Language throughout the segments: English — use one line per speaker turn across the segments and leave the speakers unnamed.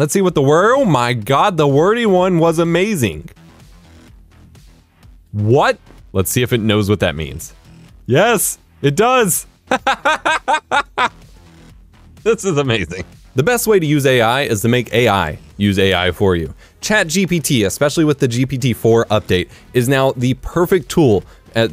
Let's see what the word, oh my God, the wordy one was amazing. What? Let's see if it knows what that means. Yes, it does. This is amazing. The best way to use AI is to make AI use AI for you. ChatGPT, especially with the GPT-4 update, is now the perfect tool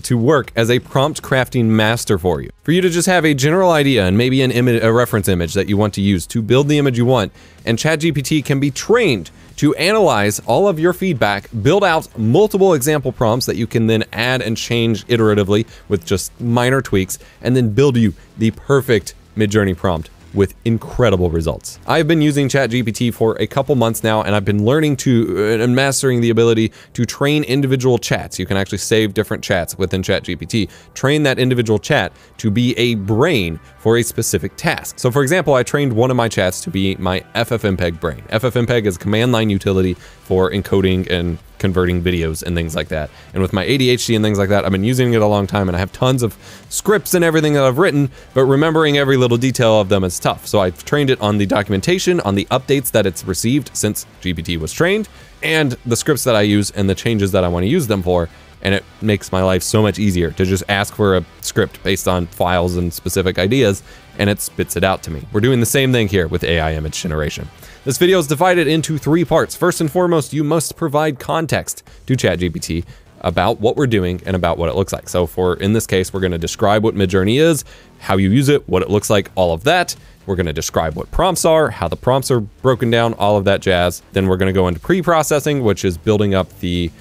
to work as a prompt crafting master for you. For you to just have a general idea and maybe an image, a reference image that you want to use to build the image you want, and ChatGPT can be trained to analyze all of your feedback, build out multiple example prompts that you can then add and change iteratively with just minor tweaks, and then build you the perfect MidJourney prompt with incredible results. I've been using ChatGPT for a couple months now, and I've been learning to and mastering the ability to train individual chats. You can actually save different chats within ChatGPT. Train that individual chat to be a brain for a specific task. So for example, I trained one of my chats to be my FFmpeg brain. FFmpeg is a command line utility for encoding and converting videos and things like that. And with my ADHD and things like that, I've been using it a long time, and I have tons of scripts and everything that I've written, but remembering every little detail of them is tough. So I've trained it on the documentation, on the updates that it's received since GPT was trained, and the scripts that I use and the changes that I want to use them for. And it makes my life so much easier to just ask for a script based on files and specific ideas, and it spits it out to me. We're doing the same thing here with AI image generation. This video is divided into 3 parts. First and foremost, you must provide context to ChatGPT about what we're doing and about what it looks like. So in this case, we're gonna describe what MidJourney is, how you use it, what it looks like, all of that. We're gonna describe what prompts are, how the prompts are broken down, all of that jazz. Then we're gonna go into pre-processing, which is building up the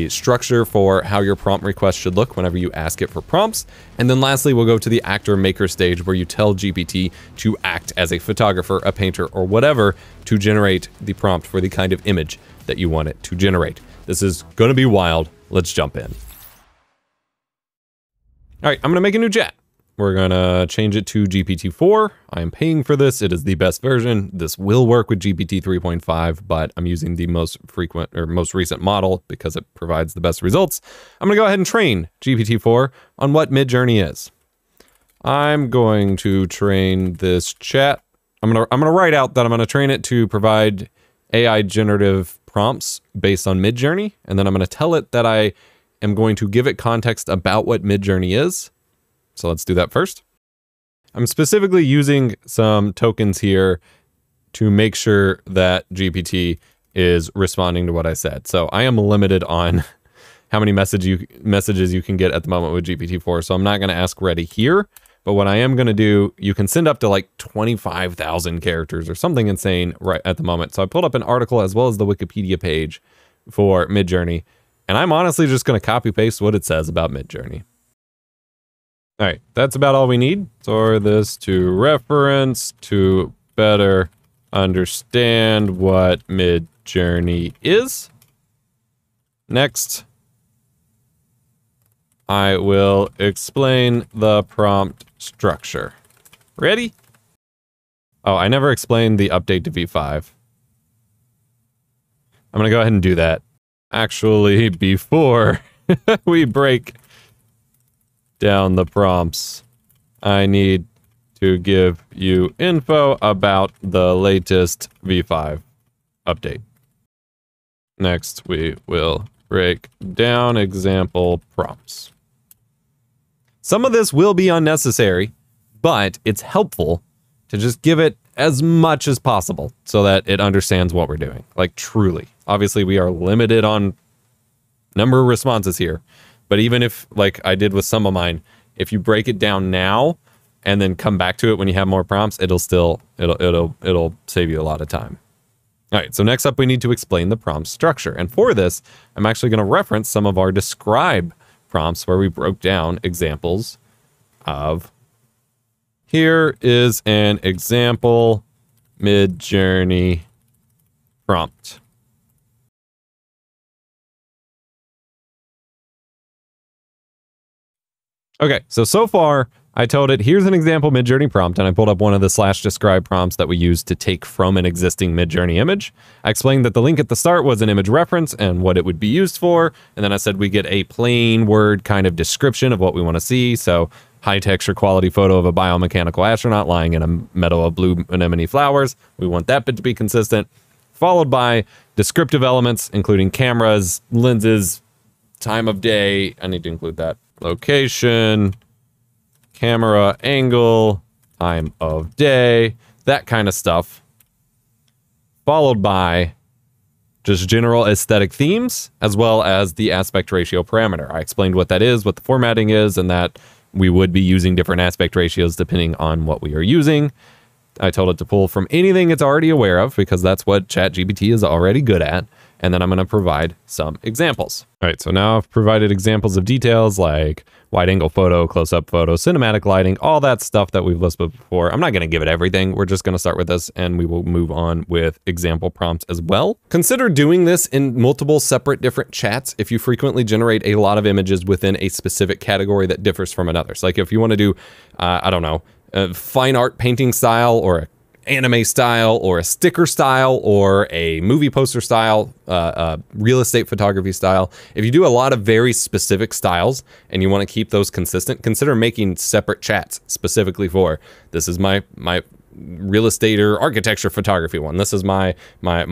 structure for how your prompt request should look whenever you ask it for prompts. And then lastly, we'll go to the actor maker stage where you tell GPT to act as a photographer, a painter, or whatever to generate the prompt for the kind of image that you want it to generate. This is gonna be wild. Let's jump in. All right, I'm gonna make a new chat. We're gonna change it to GPT-4. I'm paying for this. It is the best version. This will work with GPT 3.5, but I'm using the most recent model because it provides the best results. I'm gonna go ahead and train GPT-4 on what MidJourney is. I'm going to train this chat. I'm gonna write out that I'm gonna train it to provide AI generative prompts based on MidJourney, and then I'm gonna tell it that I am going to give it context about what MidJourney is. So let's do that first. I'm specifically using some tokens here to make sure that GPT is responding to what I said. So I am limited on how many messages you can get at the moment with GPT-4. So I'm not going to ask ready here, but what I am going to do, you can send up to like 25,000 characters or something insane right at the moment. So I pulled up an article as well as the Wikipedia page for MidJourney, and I'm honestly just going to copy paste what it says about MidJourney. All right, that's about all we need. Store this to reference to better understand what MidJourney is. Next, I will explain the prompt structure. Ready? Oh, I never explained the update to V5. I'm gonna go ahead and do that. Actually, before we break down the prompts, I need to give you info about the latest V5 update. Next, we will break down example prompts. Some of this will be unnecessary, but it's helpful to just give it as much as possible so that it understands what we're doing. Like, truly. Obviously, we are limited on number of responses here. But even if, like I did with some of mine, if you break it down now and then come back to it when you have more prompts, it'll save you a lot of time. All right, so next up we need to explain the prompt structure. And for this, I'm actually going to reference some of our describe prompts where we broke down examples of, here is an example MidJourney prompt. Okay, so far, I told it, here's an example MidJourney prompt, and I pulled up one of the /describe prompts that we use to take from an existing MidJourney image. I explained that the link at the start was an image reference and what it would be used for, and then I said we get a plain word kind of description of what we want to see, so high texture quality photo of a biomechanical astronaut lying in a meadow of blue anemone flowers. We want that bit to be consistent. followed by descriptive elements, including cameras, lenses, time of day. I need to include that. Location, camera angle, time of day, that kind of stuff. Followed by just general aesthetic themes, as well as the aspect ratio parameter. I explained what that is, what the formatting is, and that we would be using different aspect ratios depending on what we are using. I told it to pull from anything it's already aware of, because that's what ChatGPT is already good at. And then I'm going to provide some examples. All right, so now I've provided examples of details like wide angle photo, close-up photo, cinematic lighting, all that stuff that we've listed before. I'm not going to give it everything. We're just going to start with this, and we will move on with example prompts as well. Consider doing this in multiple separate different chats if you frequently generate a lot of images within a specific category that differs from another. So like if you want to do, I don't know, a fine art painting style, or a anime style, or a sticker style, or a movie poster style, real estate photography style. If you do a lot of very specific styles and you want to keep those consistent, consider making separate chats specifically for, this is my real estate or architecture photography one, this is my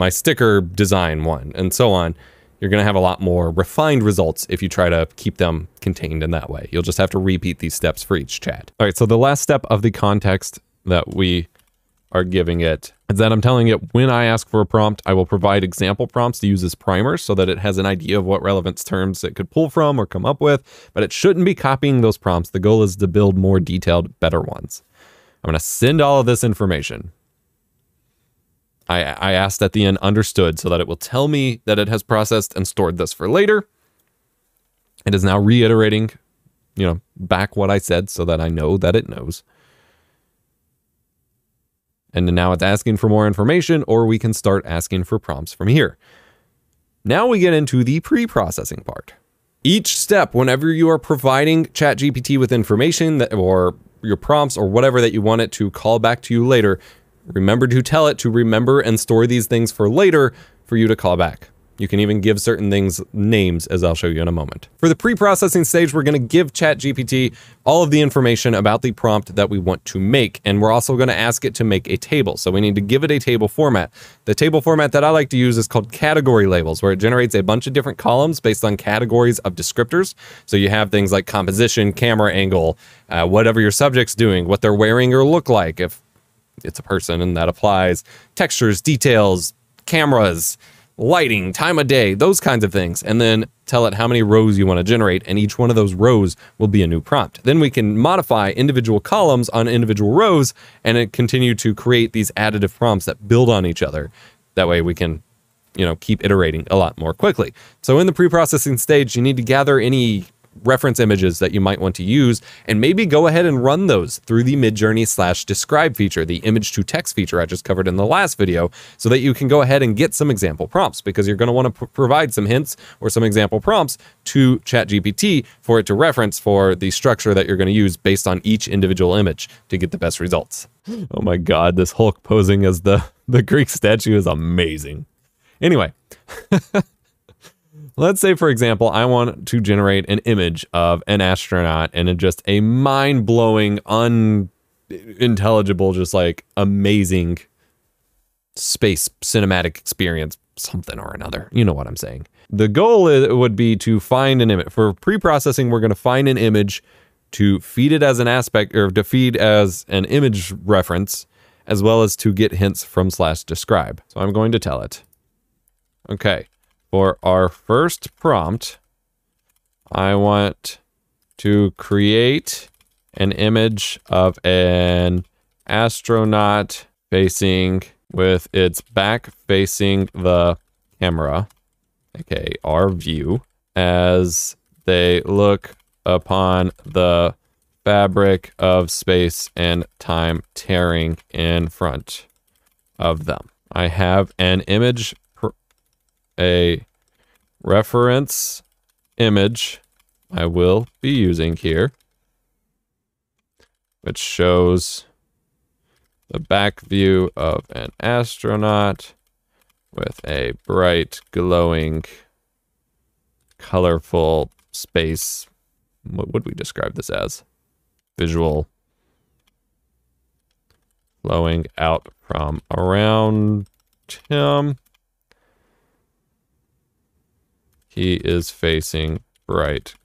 sticker design one, and so on. You're going to have a lot more refined results if you try to keep them contained in that way. You'll just have to repeat these steps for each chat. All right, so the last step of the context that we are giving it is that I'm telling it when I ask for a prompt, I will provide example prompts to use as primers so that it has an idea of what relevance terms it could pull from or come up with, but it shouldn't be copying those prompts. The goal is to build more detailed, better ones. I'm going to send all of this information. I asked at the end understood, so that it will tell me that it has processed and stored this for later. It is now reiterating, back what I said so that I know that it knows. And now it's asking for more information, or we can start asking for prompts from here. Now we get into the pre-processing part. Each step, whenever you are providing ChatGPT with information or your prompts or whatever that you want it to call back to you later, remember to tell it to remember and store these things for later for you to call back. You can even give certain things names, as I'll show you in a moment. For the pre-processing stage, we're going to give ChatGPT all of the information about the prompt that we want to make, and we're also going to ask it to make a table. So we need to give it a table format. The table format that I like to use is called category labels, where it generates a bunch of different columns based on categories of descriptors. So you have things like composition, camera angle, whatever your subject's doing, what they're wearing or look like, if it's a person, and that applies, textures, details, cameras, lighting, time of day, those kinds of things, and then tell it how many rows you want to generate, and each one of those rows will be a new prompt. Then we can modify individual columns on individual rows, and it continue to create these additive prompts that build on each other. That way we can, keep iterating a lot more quickly. So in the pre-processing stage, you need to gather any reference images that you might want to use, and maybe go ahead and run those through the MidJourney /describe feature, the image to text feature I just covered in the last video, so that you can go ahead and get some example prompts, because you're going to want to provide some hints or some example prompts to ChatGPT for it to reference for the structure that you're going to use based on each individual image to get the best results. Oh my God, this Hulk posing as the Greek statue is amazing. Anyway, let's say, for example, I want to generate an image of an astronaut and just a mind-blowing, unintelligible, just like amazing space cinematic experience, something or another. You know what I'm saying. The goal would be to find an image. For pre-processing, we're going to find an image to feed it as an aspect, or to feed as an image reference, as well as to get hints from /describe. So I'm going to tell it, okay, for our first prompt, I want to create an image of an astronaut facing with its back facing the camera, aka our view, as they look upon the fabric of space and time tearing in front of them. I have an image, a reference image I will be using here, which shows the back view of an astronaut with a bright, glowing, colorful space. What would we describe this as? Visual flowing out from around him. He is facing bright,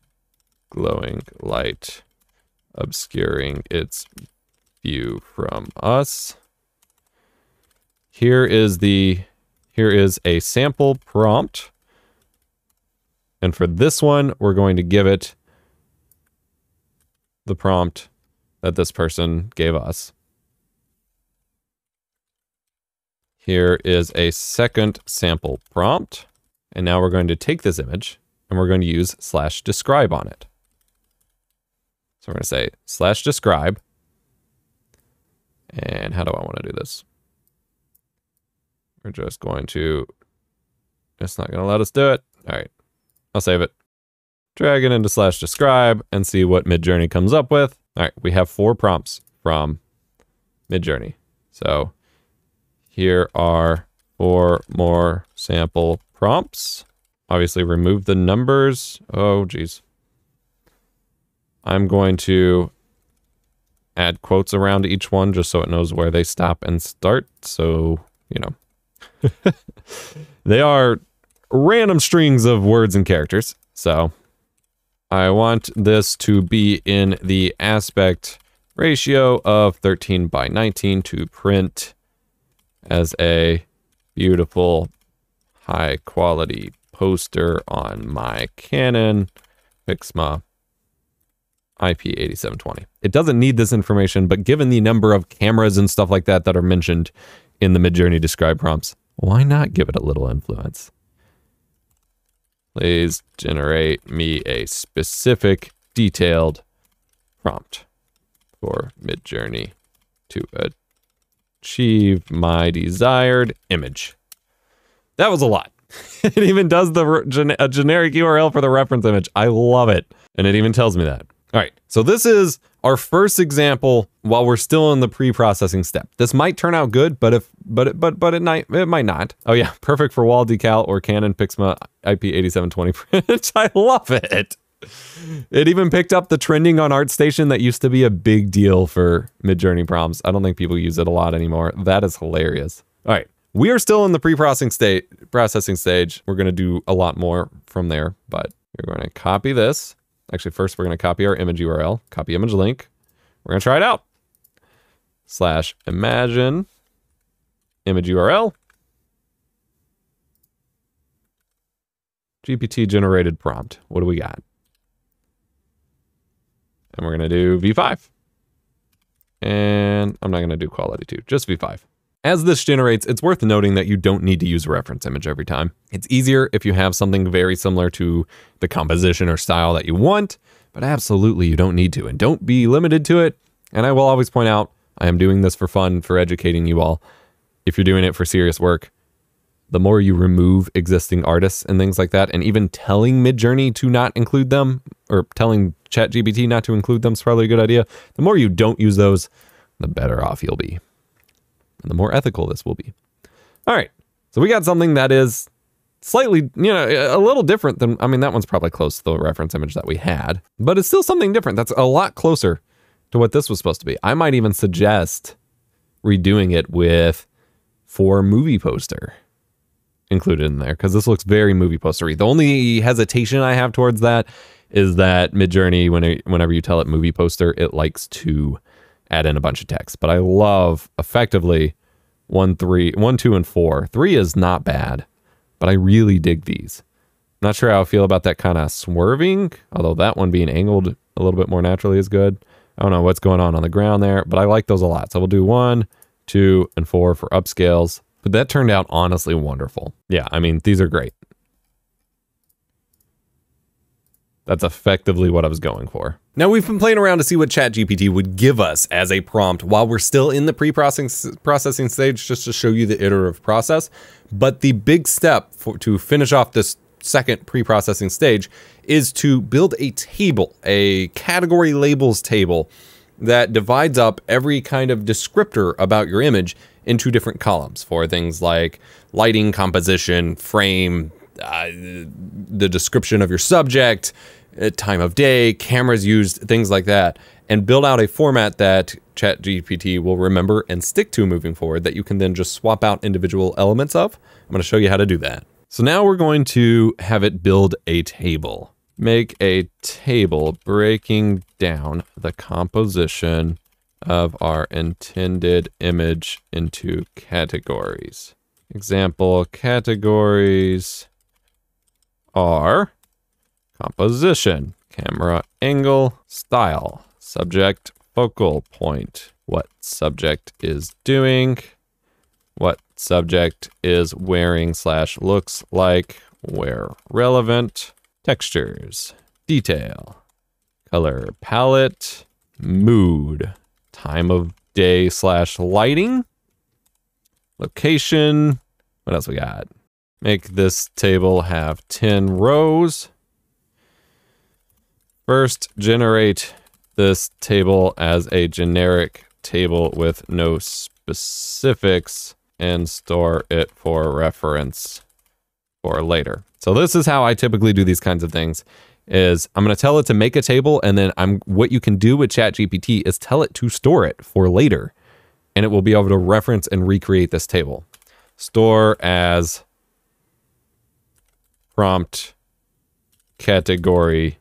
glowing light, obscuring its view from us. Here is a sample prompt. And for this one, we're going to give it the prompt that this person gave us. Here is a second sample prompt. And now we're going to take this image and we're going to use /describe on it. So we're going to say /describe. And how do I want to do this? We're just going to, it's not going to let us do it. All right, I'll save it. Drag it into /describe and see what MidJourney comes up with. All right, we have 4 prompts from MidJourney. So here are 4 more sample prompts. Obviously remove the numbers. Oh, geez. I'm going to add quotes around each one just so it knows where they stop and start. So, you know, they are random strings of words and characters. So I want this to be in the aspect ratio of 13:19 to print as a beautiful high quality poster on my Canon Pixma IP8720. It doesn't need this information, but given the number of cameras and stuff like that that are mentioned in the MidJourney describe prompts, why not give it a little influence? Please generate me a specific detailed prompt for MidJourney to achieve my desired image. That was a lot. It even does a generic URL for the reference image. I love it. And it even tells me that. All right, so this is our first example while we're still in the pre-processing step. This might turn out good, but it might not. Oh yeah, perfect for wall decal or Canon Pixma IP8720 print. I love it. It even picked up the trending on ArtStation that used to be a big deal for MidJourney prompts. I don't think people use it a lot anymore. That is hilarious. All right, we are still in the pre-processing stage. We're going to do a lot more from there, but we're going to copy this. Actually, first we're going to copy our image URL, copy image link. We're going to try it out. /imagine image URL. GPT generated prompt. What do we got? And we're going to do V5. And I'm not going to do quality 2, just V5. As this generates, it's worth noting that you don't need to use a reference image every time. It's easier if you have something very similar to the composition or style that you want, but absolutely you don't need to, and don't be limited to it. And I will always point out, I am doing this for fun, for educating you all. If you're doing it for serious work, the more you remove existing artists and things like that, and even telling MidJourney to not include them, or telling ChatGPT not to include them is probably a good idea. The more you don't use those, the better off you'll be. And the more ethical this will be. All right, so we got something that is slightly, a little different than, I mean, that one's probably close to the reference image that we had, but it's still something different. That's a lot closer to what this was supposed to be. I might even suggest redoing it with for movie poster included in there, because this looks very movie postery. The only hesitation I have towards that is that MidJourney, whenever you tell it movie poster, it likes to add in a bunch of text. But I love effectively 1, 2, and 4. 3 is not bad, but I really dig these. I'm not sure how I feel about that kind of swerving, although that one being angled a little bit more naturally is good. I don't know what's going on the ground there, but I like those a lot. So we'll do 1, 2, and 4 for upscales. But that turned out honestly wonderful. Yeah, I mean, these are great. That's effectively what I was going for. Now we've been playing around to see what ChatGPT would give us as a prompt while we're still in the pre-processing stage, just to show you the iterative process. But the big step to finish off this second pre-processing stage is to build a table, a category labels table that divides up every kind of descriptor about your image into different columns for things like lighting, composition, frame, the description of your subject, time of day, cameras used, things like that, and build out a format that ChatGPT will remember and stick to moving forward that you can then just swap out individual elements of. I'm going to show you how to do that. So now we're going to have it build a table. Make a table breaking down the composition of our intended image into categories. Example categories are composition, camera angle, style, subject, focal point, what subject is doing, what subject is wearing / looks like, where relevant, textures, detail, color palette, mood, time of day / lighting, location. What else we got? Make this table have 10 rows. First, generate this table as a generic table with no specifics and store it for reference for later. So this is how I typically do these kinds of things. Is I'm going to tell it to make a table, and then what you can do with ChatGPT is tell it to store it for later, and it will be able to reference and recreate this table. Store as prompt category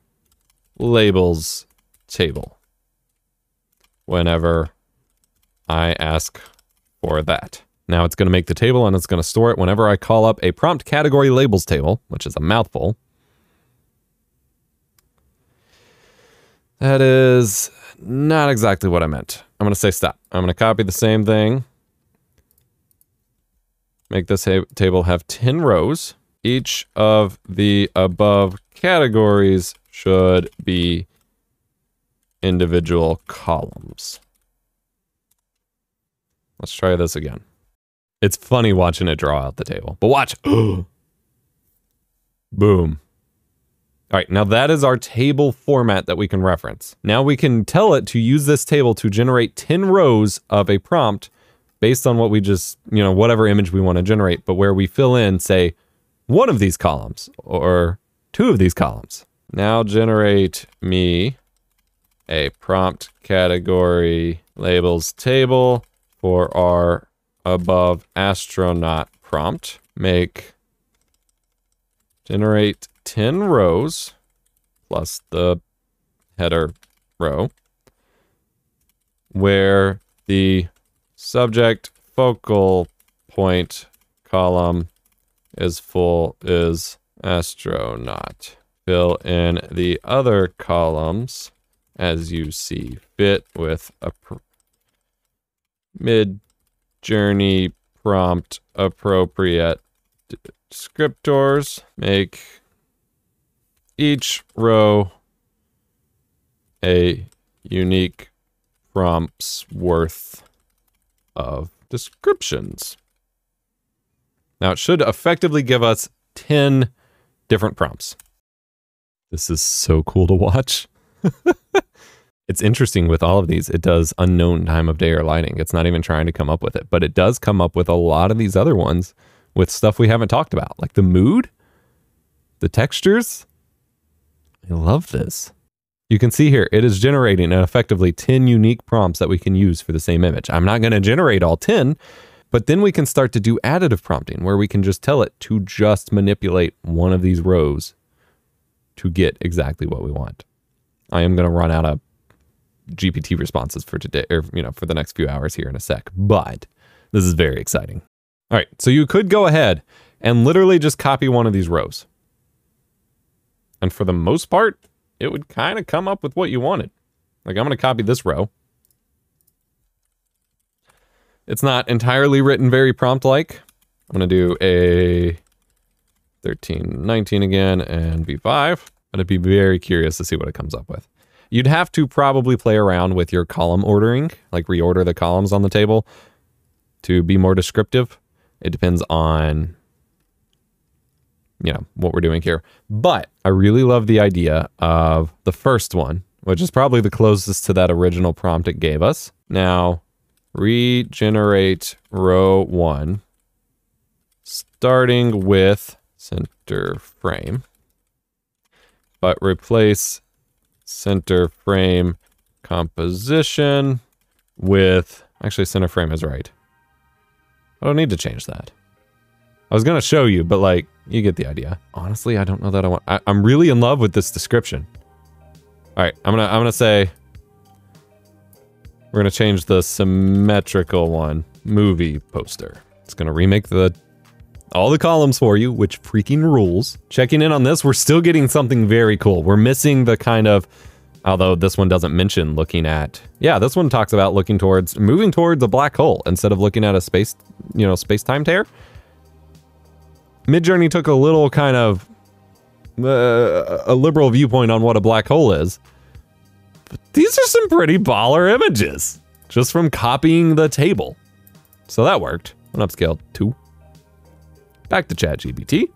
labels table whenever I ask for that. Now it's going to make the table and it's going to store it whenever I call up a prompt category labels table, which is a mouthful. That is not exactly what I meant. I'm going to say stop. I'm going to copy the same thing. Make this table have 10 rows. Each of the above categories should be individual columns. Let's try this again. It's funny watching it draw out the table, but watch. Boom. All right, now that is our table format that we can reference. Now we can tell it to use this table to generate 10 rows of a prompt based on what we just, whatever image we want to generate, but where we fill in, say, one of these columns or two of these columns. Now generate me a prompt category labels table for our above astronaut prompt. Generate 10 rows plus the header row where the subject focal point column is full is astronaut. Fill in the other columns as you see fit with a MidJourney prompt appropriate descriptors. Make each row a unique prompt's worth of descriptions. Now it should effectively give us 10 different prompts. This is so cool to watch. It's interesting with all of these. It does unknown time of day or lighting. It's not even trying to come up with it, but it does come up with a lot of these other ones with stuff we haven't talked about, like the mood, the textures. I love this. You can see here, it is generating effectively 10 unique prompts that we can use for the same image. I'm not going to generate all 10, but then we can start to do additive prompting where we can just tell it to just manipulate one of these rows to get exactly what we want. I am going to run out of GPT responses for today, or for the next few hours here in a sec, but this is very exciting. All right, so you could go ahead and literally just copy one of these rows. And for the most part, it would kind of come up with what you wanted. Like I'm going to copy this row. It's not entirely written very prompt-like. I'm going to do a 1319 again and V5. But I'd be very curious to see what it comes up with. You'd have to probably play around with your column ordering, like reorder the columns on the table to be more descriptive. It depends on, what we're doing here. But I really love the idea of the first one, which is probably the closest to that original prompt it gave us. Now, regenerate row 1, starting with center frame, but replace center frame composition with, actually center frame is right. I don't need to change that. I was gonna show you, but like, you get the idea. Honestly, I don't know that I want, I'm really in love with this description. All right, I'm gonna say, we're gonna change the symmetrical one, movie poster. It's gonna remake all the columns for you, which freaking rules. Checking in on this, we're still getting something very cool. We're missing the kind of, although this one doesn't mention looking at, yeah, this one talks about moving towards a black hole instead of looking at a space-time tear. MidJourney took a little kind of a liberal viewpoint on what a black hole is. But these are some pretty baller images just from copying the table. So that worked. One upscale 2. Back to ChatGPT.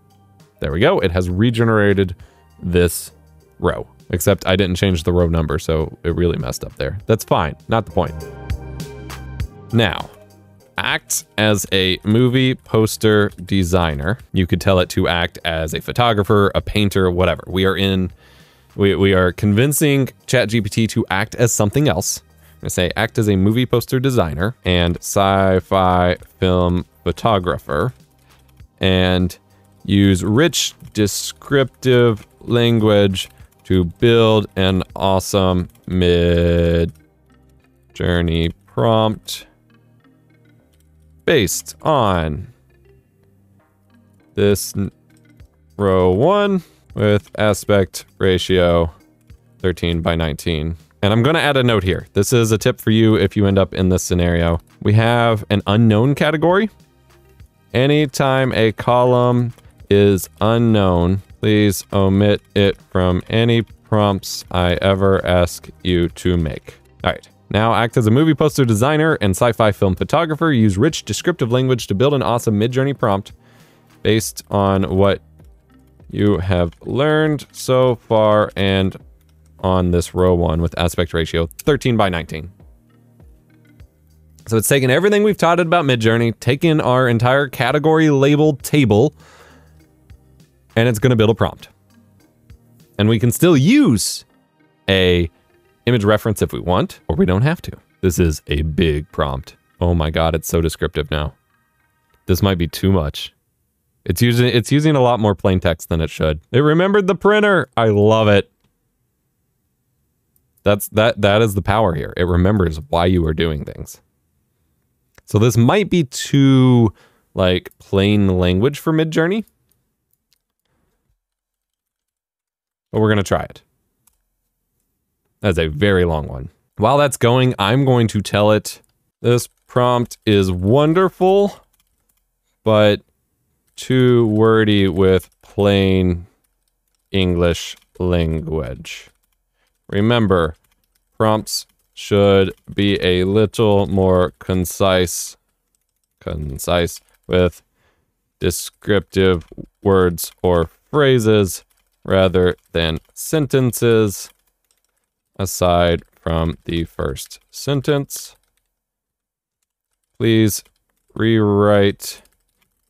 There we go. It has regenerated this row, except I didn't change the row number, so it really messed up there. That's fine. Not the point. Now, act as a movie poster designer. You could tell it to act as a photographer, a painter, whatever. We are convincing ChatGPT to act as something else. I'm gonna say act as a movie poster designer and sci-fi film photographer, and use rich descriptive language to build an awesome MidJourney prompt based on this row 1 with aspect ratio 13:19. And I'm gonna add a note here. This is a tip for you if you end up in this scenario. We have an unknown category. Anytime a column is unknown, please omit it from any prompts I ever ask you to make. All right, now act as a movie poster designer and sci-fi film photographer. Use rich descriptive language to build an awesome MidJourney prompt based on what you have learned so far and on this row 1 with aspect ratio 13:19. So it's taken everything we've taught it about MidJourney, taken our entire category labeled table, and it's gonna build a prompt. And we can still use a image reference if we want, or we don't have to. This is a big prompt. Oh my God, it's so descriptive now. This might be too much. It's using a lot more plain text than it should. It remembered the printer. I love it. That is the power here. It remembers why you are doing things. So this might be too like plain language for MidJourney, but we're gonna try it. That's a very long one. While that's going, I'm going to tell it this prompt is wonderful, but too wordy with plain English language. Remember, prompts should be a little more concise with descriptive words or phrases rather than sentences. Aside from the first sentence, please rewrite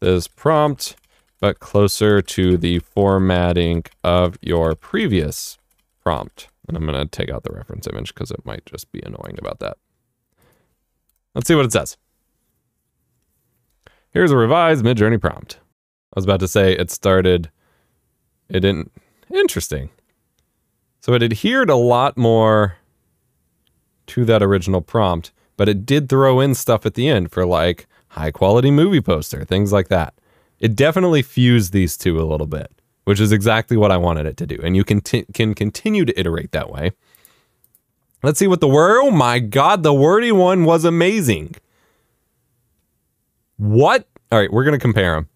this prompt, but closer to the formatting of your previous prompt. And I'm gonna take out the reference image because it might just be annoying about that. Let's see what it says. Here's a revised MidJourney prompt. I was about to say it didn't, interesting. So it adhered a lot more to that original prompt, but it did throw in stuff at the end for like high quality movie poster, things like that. It definitely fused these two a little bit, which is exactly what I wanted it to do. And you can continue to iterate that way. Let's see what oh my God, the wordy one was amazing. What? All right, we're gonna compare them.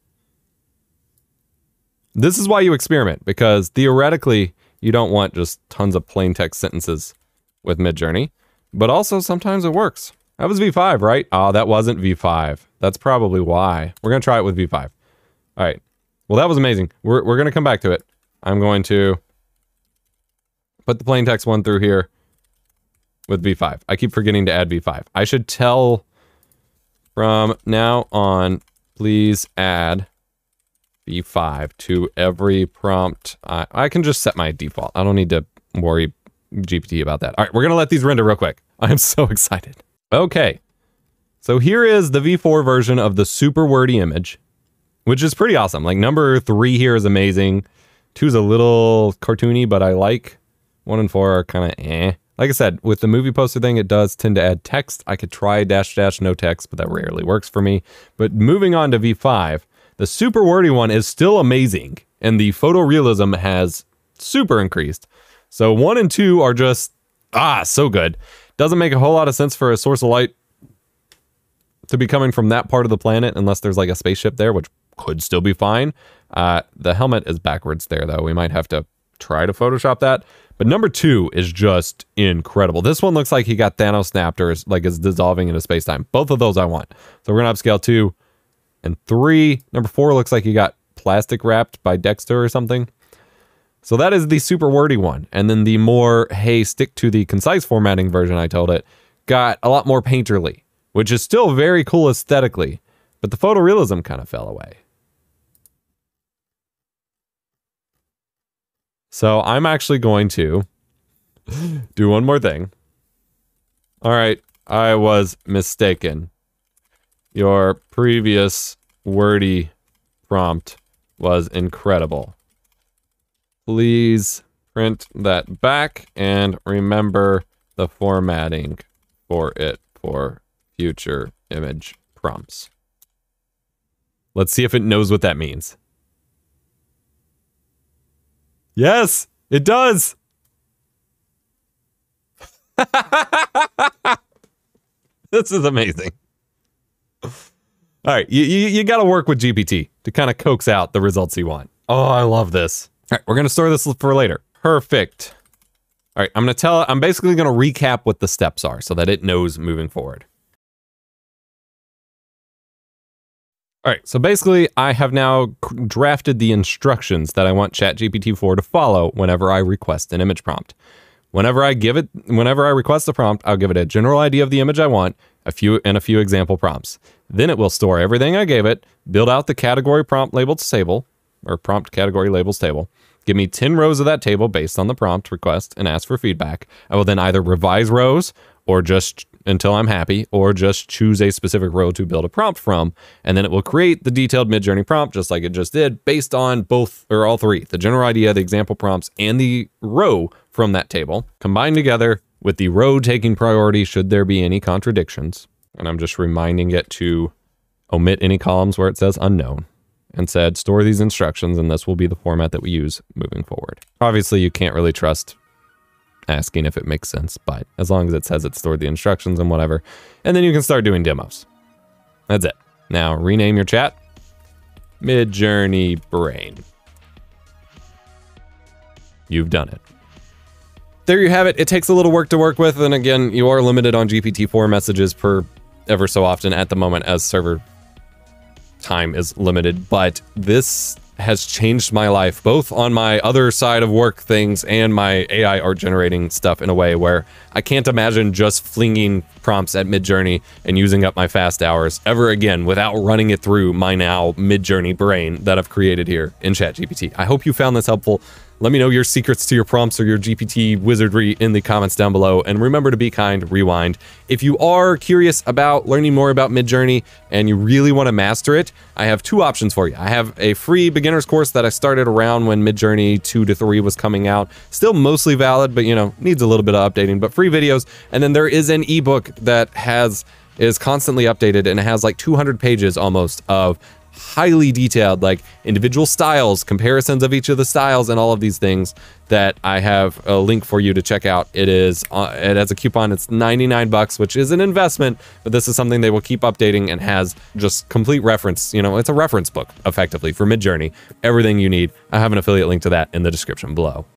This is why you experiment, because theoretically, you don't want just tons of plain text sentences with MidJourney, but also sometimes it works. That was V5, right? Oh, that wasn't V5. That's probably why. We're gonna try it with V5. All right. Well, that was amazing. We're going to come back to it. I'm going to put the plain text one through here with V5. I keep forgetting to add V5. I should tell from now on, please add V5 to every prompt. I can just set my default. I don't need to worry GPT about that. All right, we're going to let these render real quick. I am so excited. Okay. So here is the V4 version of the super wordy image. which is pretty awesome. Like number 3 here is amazing. 2's a little cartoony, but I like. 1 and 4 are kind of eh. Like I said, with the movie poster thing, it does tend to add text. I could try -- no text, but that rarely works for me. But moving on to V5, the super wordy one is still amazing, and the photorealism has super increased. So 1 and 2 are just, so good. Doesn't make a whole lot of sense for a source of light to be coming from that part of the planet unless there's like a spaceship there, which could still be fine. The helmet is backwards there, though. We might have to try to Photoshop that. But number 2 is just incredible. This one looks like he got Thanos snapped or like is dissolving into space-time. Both of those I want. So we're going to upscale 2 and 3. Number 4 looks like he got plastic wrapped by Dexter or something. So that is the super wordy one. And then the more, hey, stick to the concise formatting version, I told it, got a lot more painterly, which is still very cool aesthetically, but the photorealism kind of fell away. So I'm actually going to do one more thing. All right, I was mistaken. Your previous wordy prompt was incredible. Please print that back and remember the formatting for it for future image prompts. Let's see if it knows what that means. Yes, it does. This is amazing. All right, you got to work with GPT to kind of coax out the results you want. Oh, I love this. All right, we're going to store this for later. Perfect. All right, I'm basically going to recap what the steps are so that it knows moving forward. All right, so basically I have now drafted the instructions that I want ChatGPT-4 to follow whenever I request an image prompt. Whenever I request a prompt, I'll give it a general idea of the image I want, a few example prompts. Then it will store everything I gave it, build out the category prompt labels table, or prompt category labels table, give me 10 rows of that table based on the prompt request, and ask for feedback. I will then either revise rows or just until I'm happy, or just choose a specific row to build a prompt from, and then it will create the detailed MidJourney prompt just like it just did, based on both or all 3, the general idea, the example prompts, and the row from that table, combined together with the row taking priority should there be any contradictions. And I'm just reminding it to omit any columns where it says unknown, and said store these instructions, and this will be the format that we use moving forward. Obviously, you can't really trust asking if it makes sense, but as long as it says it stored the instructions and whatever, and then you can start doing demos. That's it. Now rename your chat MidJourney Brain. You've done it. There you have it. It takes a little work to work with, and again, you are limited on GPT-4 messages per ever so often at the moment as server time is limited, but this has changed my life, both on my other side of work things and my AI art generating stuff, in a way where I can't imagine just flinging prompts at MidJourney and using up my fast hours ever again without running it through my now MidJourney brain that I've created here in ChatGPT. I hope you found this helpful. Let me know your secrets to your prompts or your GPT wizardry in the comments down below. And remember to be kind, rewind. If you are curious about learning more about MidJourney and you really want to master it, I have 2 options for you. I have a free beginner's course that I started around when MidJourney 2 to 3 was coming out. Still mostly valid, but needs a little bit of updating, but free videos. And then there is an ebook that is constantly updated, and it has like 200 pages almost of highly detailed, like individual styles, comparisons of each of the styles, and all of these things that I have a link for you to check out. It has a coupon. It's 99 bucks, which is an investment, but this is something they will keep updating and has just complete reference. It's a reference book effectively for MidJourney. Everything you need. I have an affiliate link to that in the description below.